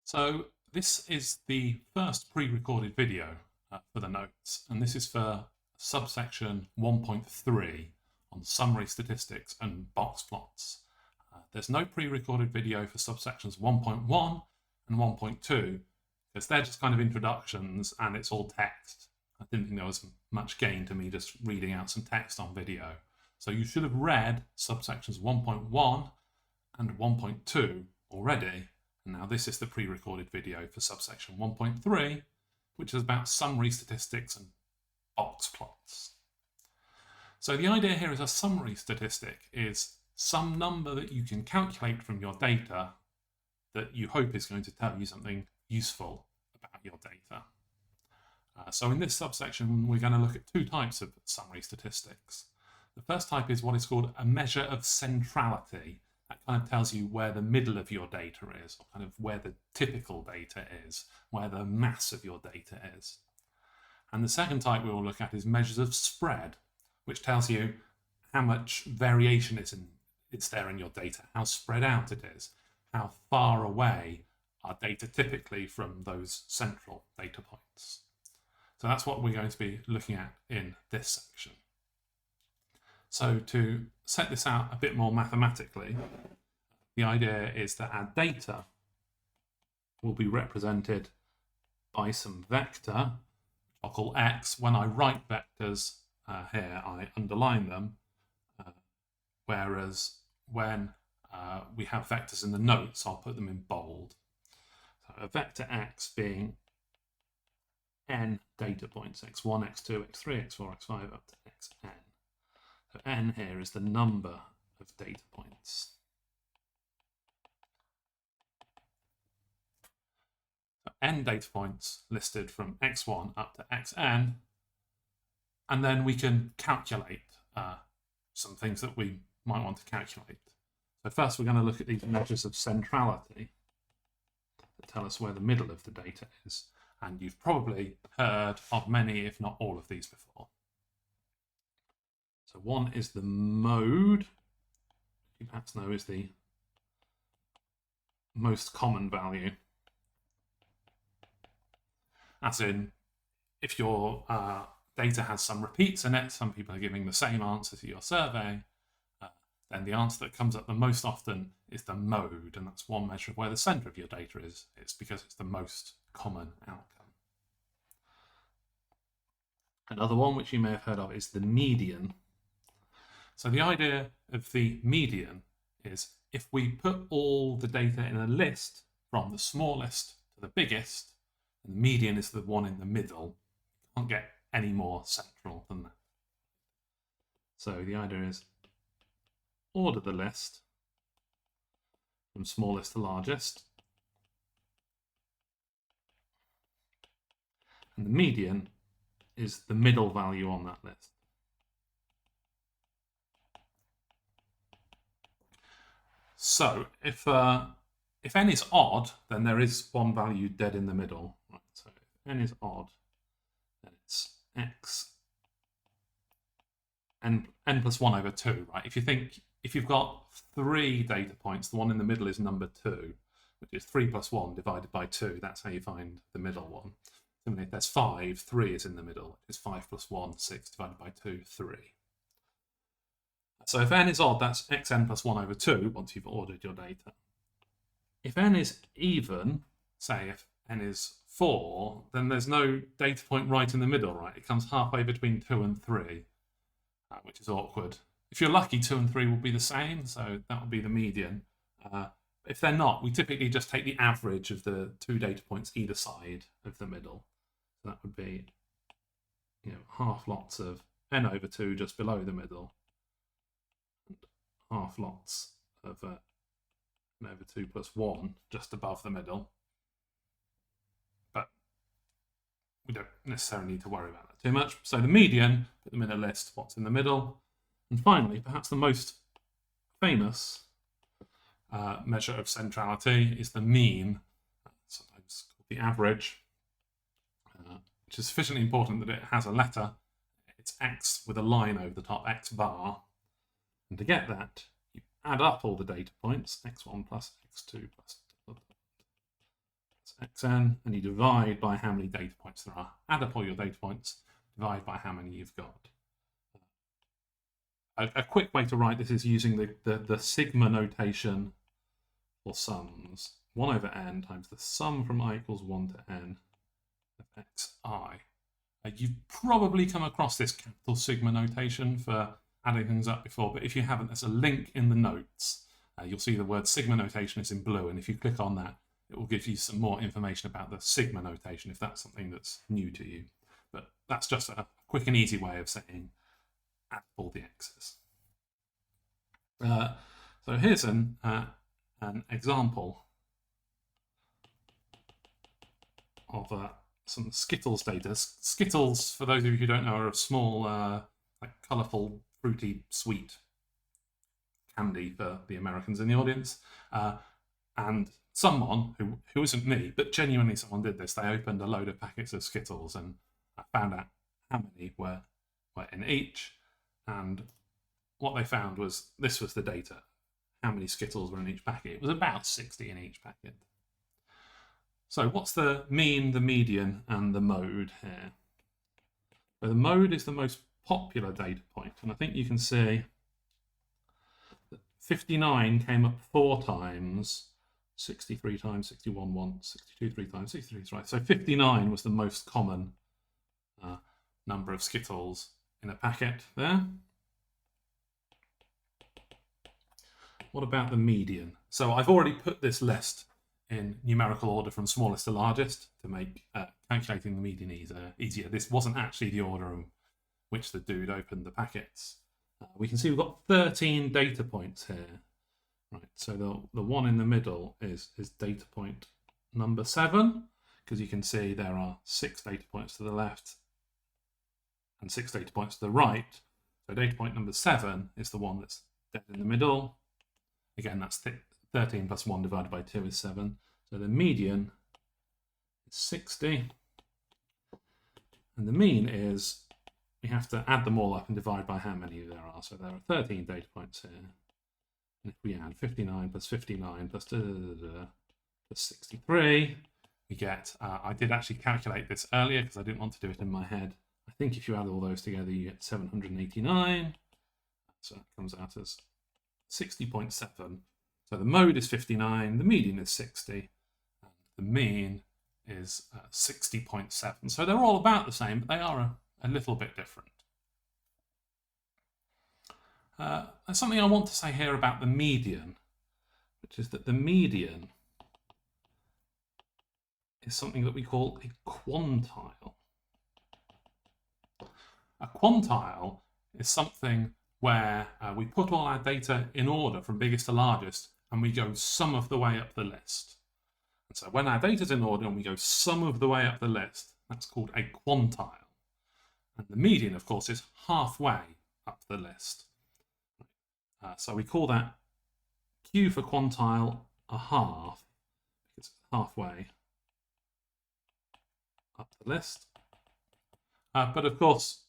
So this is the first pre-recorded video for the notes, and this is for subsection 1.3 on summary statistics and box plots. There's no pre-recorded video for subsections 1.1 and 1.2 because they're just kind of introductions and it's all text. I didn't think there was much gain to me just reading out some text on video. So you should have read subsections 1.1 and 1.2 already. And now this is the pre-recorded video for subsection 1.3, which is about summary statistics and box plots. So the idea here is a summary statistic is some number that you can calculate from your data that you hope is going to tell you something useful about your data. So in this subsection, we're going to look at two types of summary statistics. The first type is what is called a measure of centrality. That kind of tells you where the middle of your data is, or kind of where the typical data is, where the mass of your data is. And the second type we will look at is measures of spread, which tells you how much variation is there in your data, how spread out it is, how far away are data typically from those central data points. So that's what we're going to be looking at in this section. So to set this out a bit more mathematically, the idea is that our data will be represented by some vector, I'll call x. When I write vectors here, I underline them, whereas when we have vectors in the notes, I'll put them in bold. So a vector x being n data points, x1, x2, x3, x4, x5 up to xn. So n here is the number of data points. So n data points listed from x1 up to xn, and then we can calculate some things that we might want to calculate. So first we're going to look at these measures of centrality that tell us where the middle of the data is. And you've probably heard of many, if not all of these before. So one is the mode, you perhaps know is the most common value. As in, if your data has some repeats in it, some people are giving the same answer to your survey, then the answer that comes up the most often is the mode, and that's one measure of where the center of your data is. It's because it's the most common outcome. Another one which you may have heard of is the median. So the idea of the median is if we put all the data in a list from the smallest to the biggest, and the median is the one in the middle, you can't get any more central than that. So the idea is order the list from smallest to largest, and the median is the middle value on that list. So if n is odd, then there is one value dead in the middle. Right, so if n is odd, then it's x n plus 1 over 2. Right? If you've got 3 data points, the one in the middle is number 2, which is 3 plus 1 divided by 2. That's how you find the middle one. Similarly, if there's 5, 3 is in the middle. It's 5 plus 1, 6 divided by 2, 3. So if n is odd, that's xn plus 1 over 2 once you've ordered your data. If n is even, say if n is 4, then there's no data point right in the middle, right? It comes halfway between 2 and 3, which is awkward. If you're lucky, 2 and 3 will be the same, so that will be the median. If they're not, we typically just take the average of the 2 data points either side of the middle. So that would be, half lots of n over 2 just below the middle, and half lots of n over 2 plus 1 just above the middle. But we don't necessarily need to worry about that too much. So the median, put them in a list, what's in the middle. And finally, perhaps the most famous measure of centrality is the mean, sometimes called the average, which is sufficiently important that it has a letter. It's x with a line over the top, x bar. And to get that, you add up all the data points, x1 plus x2 plus xn, and you divide by how many data points there are. Add up all your data points, divide by how many you've got. A quick way to write this is using the sigma notation for sums. 1 over n times the sum from I equals 1 to n of xi. You've probably come across this capital sigma notation for adding things up before, but if you haven't, there's a link in the notes. You'll see the word sigma notation is in blue, and if you click on that, it will give you some more information about the sigma notation if that's something that's new to you. But that's just a quick and easy way of saying add all the x's. So here's an example of some Skittles data. Skittles, for those of you who don't know, are a small, like colourful, fruity, sweet candy for the Americans in the audience. And someone, who isn't me, but genuinely someone did this, they opened a load of packets of Skittles and found out how many were in each. And what they found was, this was the data, how many Skittles were in each packet. It was about 60 in each packet. So what's the mean, the median, and the mode here? So the mode is the most popular data point, and I think you can see that 59 came up 4 times, 63 times, 61 once, 62 3 times, 63 twice. So 59 was the most common number of Skittles in a packet there. What about the median? So I've already put this list in numerical order from smallest to largest to make calculating the median easier. This wasn't actually the order in which the dude opened the packets. We can see we've got 13 data points here. Right, so the one in the middle is data point number 7, because you can see there are 6 data points to the left and 6 data points to the right. So data point number 7 is the one that's dead in the middle. Again, that's 13 plus 1 divided by 2 is 7. So the median is 60. And the mean is, we have to add them all up and divide by how many there are. So there are 13 data points here. And if we add 59 plus 59 plus 63, we get, I did actually calculate this earlier because I didn't want to do it in my head. I think if you add all those together, you get 789. So that comes out as 60.7. So the mode is 59, the median is 60, and the mean is 60.7. So they're all about the same, but they are a little bit different. There's something I want to say here about the median, which is that the median is something that we call a quantile. A quantile is something where we put all our data in order from biggest to largest, and we go some of the way up the list. And so when our data's in order and we go some of the way up the list, that's called a quantile. And the median, of course, is halfway up the list. So we call that Q for quantile a half, because it's halfway up the list. But of course,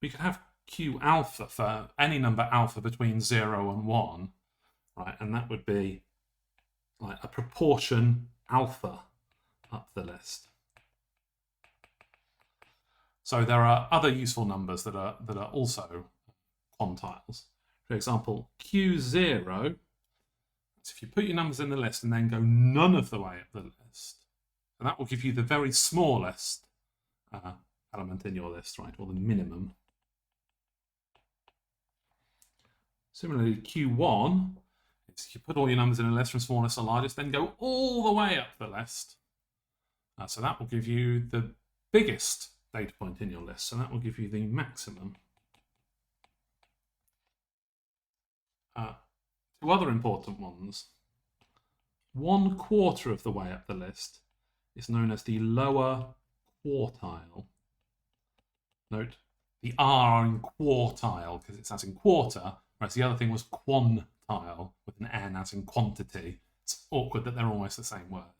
we could have Q alpha for any number alpha between 0 and 1, right? And that would be like a proportion alpha up the list. So there are other useful numbers that are also quantiles. For example, Q0, so if you put your numbers in the list and then go none of the way up the list, and that will give you the very smallest element in your list, right, or the minimum. Similarly, Q1 is you put all your numbers in a list from smallest to largest, then go all the way up the list. So that will give you the biggest data point in your list. So that will give you the maximum. 2 other important ones. 1/4 of the way up the list is known as the lower quartile. Note the R in quartile because it's as in quarter, whereas the other thing was quantile with an N as in quantity. It's awkward that they're almost the same word.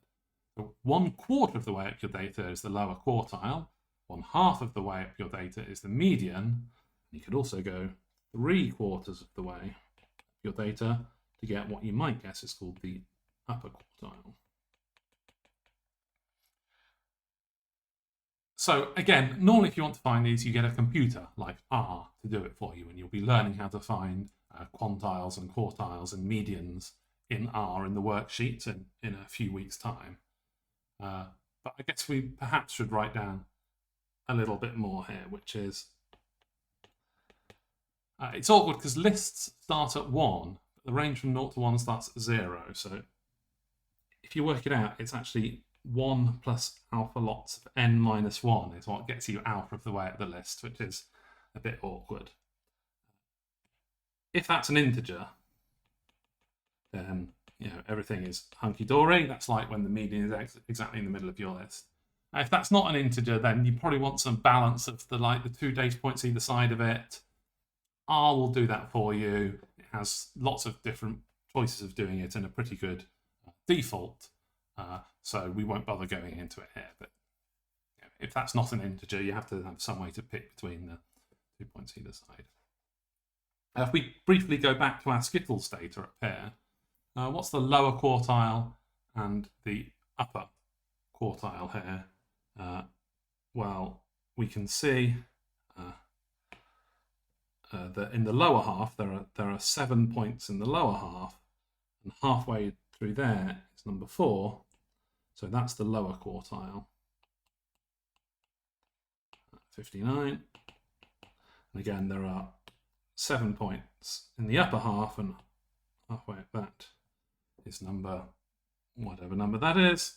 So 1/4 of the way up your data is the lower quartile. 1/2 of the way up your data is the median. You could also go 3/4 of the way up your data to get what you might guess is called the upper quartile. So again, normally if you want to find these, you get a computer like R to do it for you, and you'll be learning how to find quantiles and quartiles and medians in R in the worksheet in a few weeks' time. But I guess we perhaps should write down a little bit more here, which is, it's awkward because lists start at 1, but the range from 0 to 1 starts at 0. So if you work it out, it's actually 1 plus alpha lots of n minus 1 is what gets you alpha of the way up the list, which is a bit awkward. If that's an integer, then everything is hunky-dory. That's like when the median is exactly in the middle of your list. If that's not an integer, then you probably want some balance of the 2 data points either side of it. R will do that for you. It has lots of different choices of doing it and a pretty good default. So we won't bother going into it here. But if that's not an integer, you have to have some way to pick between the 2 points either side. If we briefly go back to our skittles data up here, what's the lower quartile and the upper quartile here? Well, we can see that in the lower half there are 7 points in the lower half, and halfway through there is number 4, so that's the lower quartile. 59, and again there are 7 points in the upper half, and halfway up that is number whatever number that is,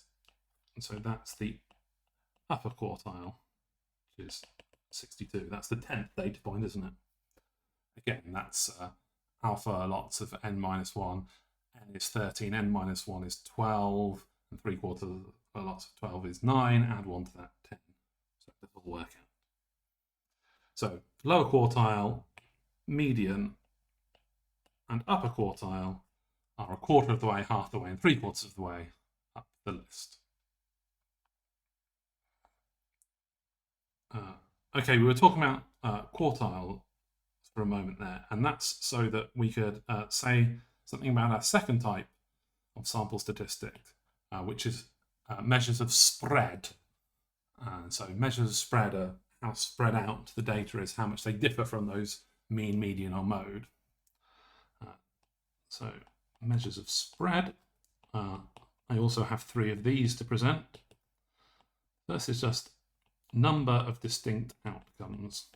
and so that's the upper quartile, which is 62. That's the 10th data point, isn't it? Again, that's alpha lots of n minus 1, n is 13, n minus 1 is 12, and 3/4 lots of 12 is 9, add 1 to that, 10. So it'll work out. So lower quartile, median, and upper quartile are 1/4 of the way, half the way, and 3/4 of the way up the list. Okay, we were talking about quartile for a moment there, and that's so that we could say something about our second type of sample statistic, which is measures of spread. So measures of spread are how spread out the data is, how much they differ from those mean, median, or mode. So measures of spread. I also have 3 of these to present. First is just number of distinct outcomes.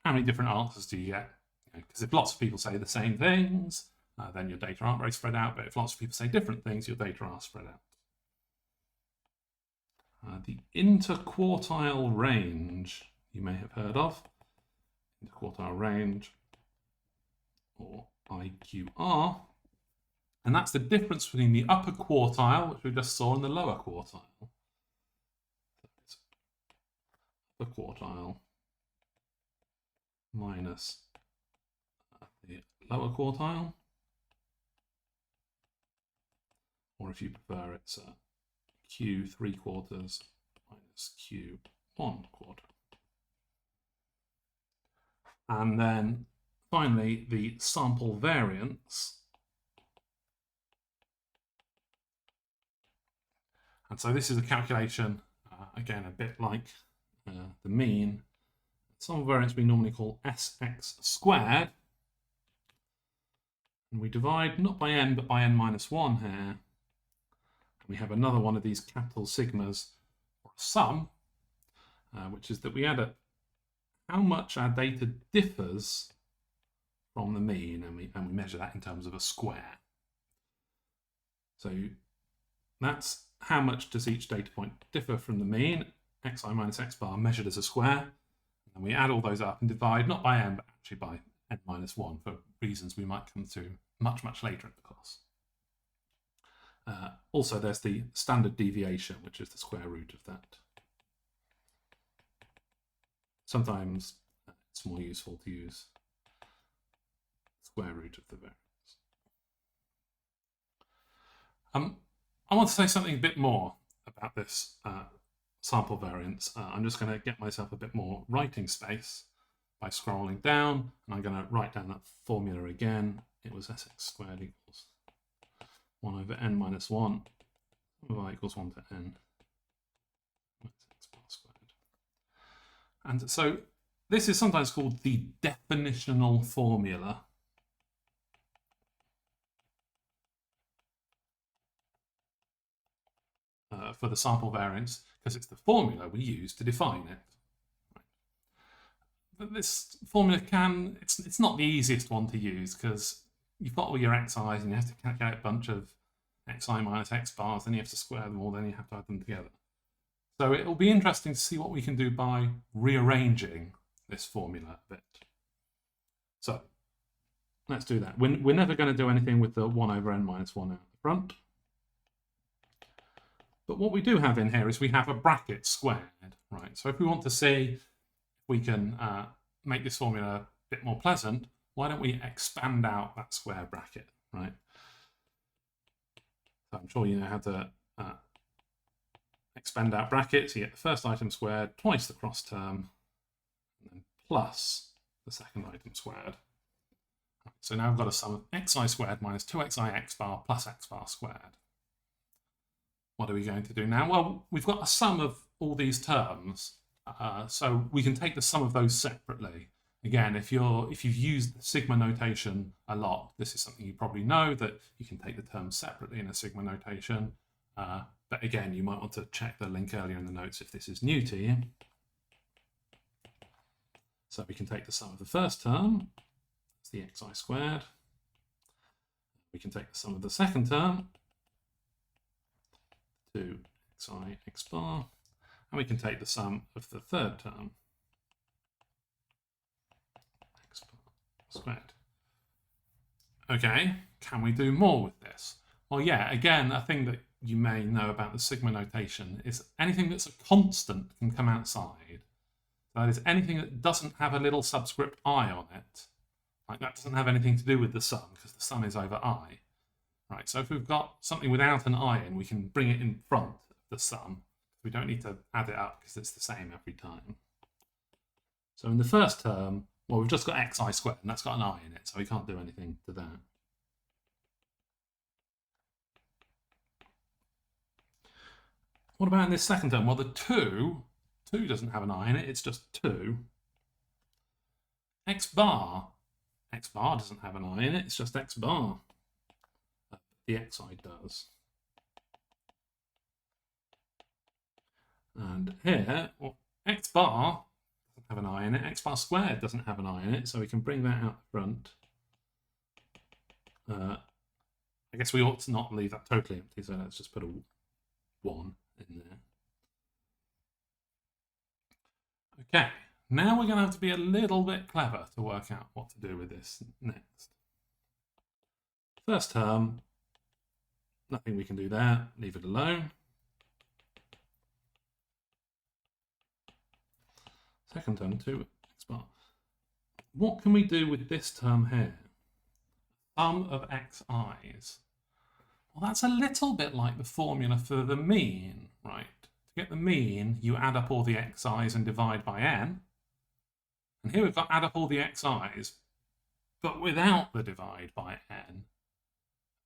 How many different answers do you get? Because if lots of people say the same things, then your data aren't very spread out. But if lots of people say different things, your data are spread out. The interquartile range you may have heard of. Interquartile range, or IQR. And that's the difference between the upper quartile, which we just saw, and the lower quartile. Upper quartile minus the lower quartile. Or if you prefer, it's Q 3/4 minus Q 1/4. And then finally, the sample variance. And so this is a calculation, again, a bit like the mean. Sample variance we normally call Sx squared. And we divide not by n, but by n minus 1 here. We have another one of these capital sigmas, or a sum, which is that we add up how much our data differs from the mean, and we measure that in terms of a square. So that's how much does each data point differ from the mean, xi minus x bar measured as a square, and we add all those up and divide not by n, but actually by n minus 1 for reasons we might come to much, much later in the course. Also, there's the standard deviation, which is the square root of that. Sometimes it's more useful to use square root of the variance. I want to say something a bit more about this sample variance. I'm just going to get myself a bit more writing space by scrolling down, and I'm going to write down that formula again. It was Sx squared equals 1 over n minus 1 over I equals 1 to n. And so this is sometimes called the definitional formula. For the sample variance, because it's the formula we use to define it. But this formula it's not the easiest one to use, because you've got all your xi's and you have to calculate a bunch of xi minus x bars, then you have to square them all, then you have to add them together. So it'll be interesting to see what we can do by rearranging this formula a bit. So let's do that. We're never going to do anything with the 1 over n minus 1 out the front. But what we do have in here is we have a bracket squared, right? So if we want to see if we can make this formula a bit more pleasant, why don't we expand out that square bracket, right? So I'm sure you know how to expand out brackets. You get the first item squared, twice the cross term, and then plus the second item squared. So now I've got a sum of xi squared minus 2xi x bar plus x bar squared. What are we going to do now? Well, we've got a sum of all these terms, so we can take the sum of those separately. Again, if you've used the sigma notation a lot, this is something you probably know, that you can take the terms separately in a sigma notation. But again, you might want to check the link earlier in the notes if this is new to you. So we can take the sum of the first term, that's the xi squared. We can take the sum of the second term, 2xi x bar, and we can take the sum of the third term, x bar squared. Okay, can we do more with this? Well, yeah, again, a thing that you may know about the sigma notation is anything that's a constant can come outside. That is, anything that doesn't have a little subscript I on it, like that doesn't have anything to do with the sum, because the sum is over I. Right, so if we've got something without an I in, we can bring it in front of the sum. We don't need to add it up because it's the same every time. So in the first term, well, we've just got xi squared, and that's got an I in it, so we can't do anything to that. What about in this second term? Well, the 2 doesn't have an I in it, it's just 2. X bar doesn't have an I in it, it's just x bar. The xi does. And here, well, x bar doesn't have an I in it, x bar squared doesn't have an I in it, so we can bring that out the front. I guess we ought to not leave that totally empty, so let's just put a 1 in there. Okay, now we're going to have to be a little bit clever to work out what to do with this next. First term, nothing we can do there, leave it alone. Second term, 2x bar. What can we do with this term here? Sum of xi's. Well, that's a little bit like the formula for the mean, right? To get the mean, you add up all the xi's and divide by n. And here we've got add up all the xi's, but without the divide by n.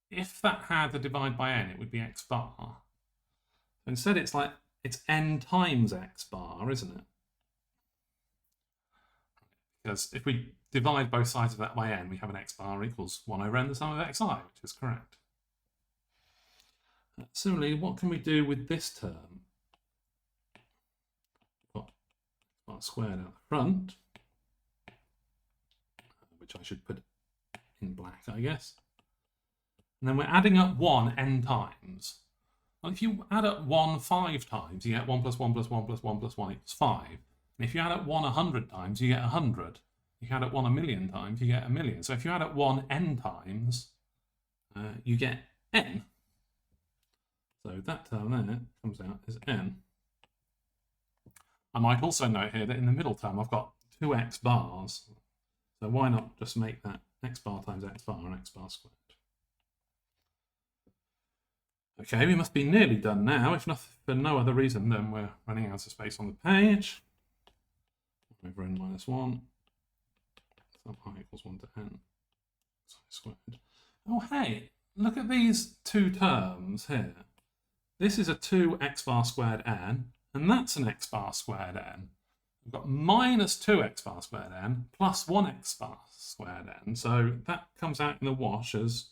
If that had a divide by n, it would be x bar. So instead, it's n times x bar, isn't it? Because if we divide both sides of that by n, we have an x bar equals 1 over n the sum of xi, which is correct. Similarly, what can we do with this term? We've got x bar squared out the front, which I should put in black, I guess. And then we're adding up 1 n times. Well, if you add up 1 5 times, you get 1 plus 1 plus 1 plus 1 plus 1 equals 5. And if you add up 1 100 times, you get 100. If you add up 1 1,000,000 times, you get 1,000,000. So if you add up 1 n times, you get n. So that term there comes out as n. I might also note here that in the middle term, I've got 2x bars. So why not just make that x bar times x bar and x bar squared? Okay, we must be nearly done now, if not for no other reason than we're running out of space on the page. 1 over n minus 1, sum I equals 1 to n, squared. Oh, hey, look at these two terms here. This is a 2x bar squared n, and that's an x bar squared n. we've got minus 2x bar squared n plus 1x bar squared n. So that comes out in the wash as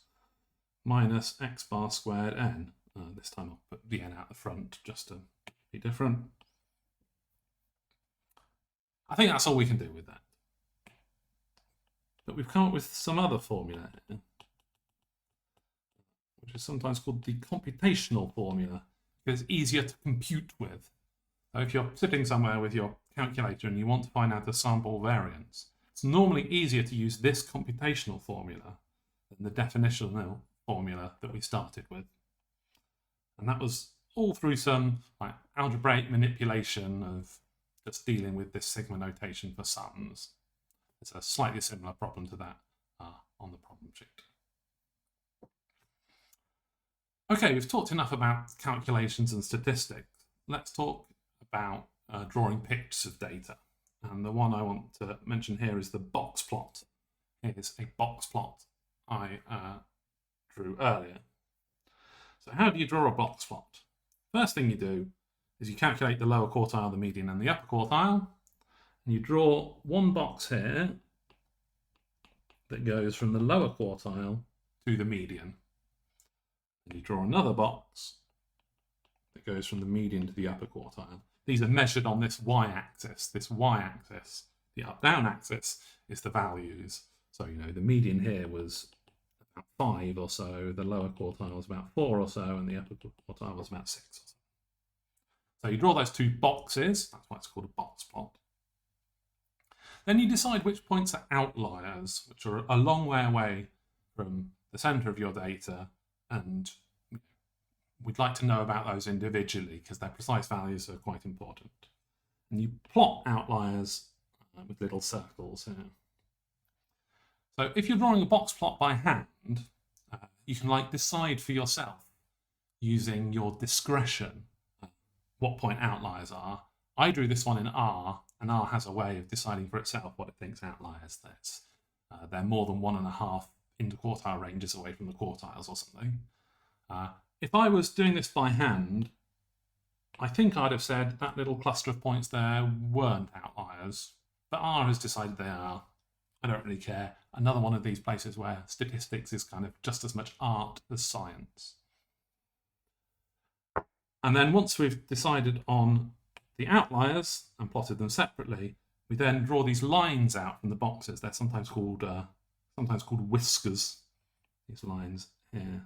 minus x bar squared n. This time I'll put the n out the front just to be different. I think that's all we can do with that. But we've come up with some other formula here, which is sometimes called the computational formula, because it's easier to compute with. So if you're sitting somewhere with your calculator and you want to find out the sample variance, it's normally easier to use this computational formula than the definitional formula that we started with. And that was all through some algebraic manipulation of just dealing with this sigma notation for sums. It's a slightly similar problem to that on the problem sheet. Okay, we've talked enough about calculations and statistics. Let's talk about drawing pictures of data. And the one I want to mention here is the box plot. Here's a box plot I drew earlier. So how do you draw a box plot? First thing you do is you calculate the lower quartile, the median, and the upper quartile. And you draw one box here that goes from the lower quartile to the median. And you draw another box that goes from the median to the upper quartile. These are measured on this y-axis. This y-axis, the up-down axis, is the values. So, you know, the median here was about 5 or so, the lower quartile was about 4 or so, and the upper quartile was about 6 or so. So you draw those two boxes, that's why it's called a box plot. Then you decide which points are outliers, which are a long way away from the centre of your data, and we'd like to know about those individually because their precise values are quite important. And you plot outliers with little circles here. So if you're drawing a box plot by hand, you can decide for yourself using your discretion what point outliers are. I drew this one in R, and R has a way of deciding for itself what it thinks outliers is. They're more than 1.5 interquartile ranges away from the quartiles or something. If I was doing this by hand, I think I'd have said that little cluster of points there weren't outliers, but R has decided they are. I don't really care. Another one of these places where statistics is kind of just as much art as science. And then once we've decided on the outliers and plotted them separately, we then draw these lines out from the boxes. They're sometimes called whiskers, these lines here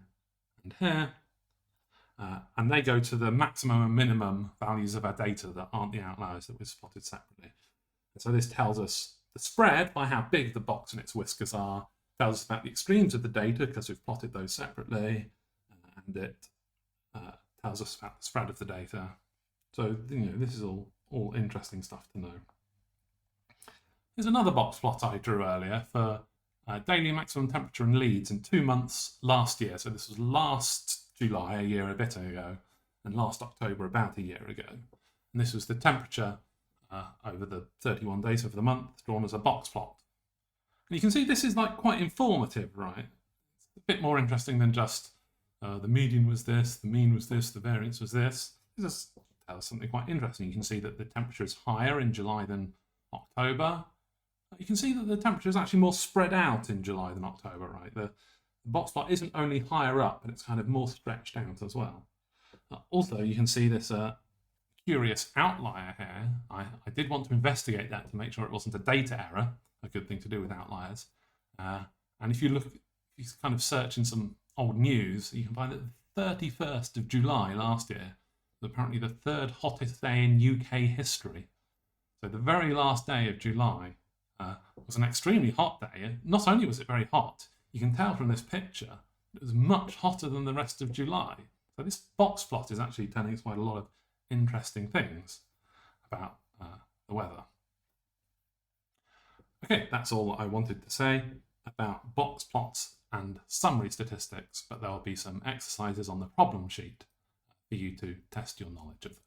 and here. And they go to the maximum and minimum values of our data that aren't the outliers that we've spotted separately. And so this tells us the spread by how big the box and its whiskers are, tells us about the extremes of the data because we've plotted those separately, and it tells us about the spread of the data. So, you know, this is all interesting stuff to know. Here's another box plot I drew earlier for daily maximum temperature in Leeds in 2 months last year. So this was last July, a year and a bit ago, and last October, about a year ago. And this was the temperature over the 31 days of the month, drawn as a box plot. And you can see this is quite informative, right? It's a bit more interesting than just the median was this, the mean was this, the variance was this. This tells us something quite interesting. You can see that the temperature is higher in July than October. You can see that the temperature is actually more spread out in July than October, right? The box plot isn't only higher up, but it's kind of more stretched out as well. Also, you can see this curious outlier here. I did want to investigate that to make sure it wasn't a data error, a good thing to do with outliers. And if you kind of search in some old news, you can find that the 31st of July last year was apparently the 3rd hottest day in UK history. So the very last day of July was an extremely hot day. Not only was it very hot, you can tell from this picture it was much hotter than the rest of July. So this box plot is actually telling us quite a lot of interesting things about the weather. Okay, that's all that I wanted to say about box plots and summary statistics, but there will be some exercises on the problem sheet for you to test your knowledge of them.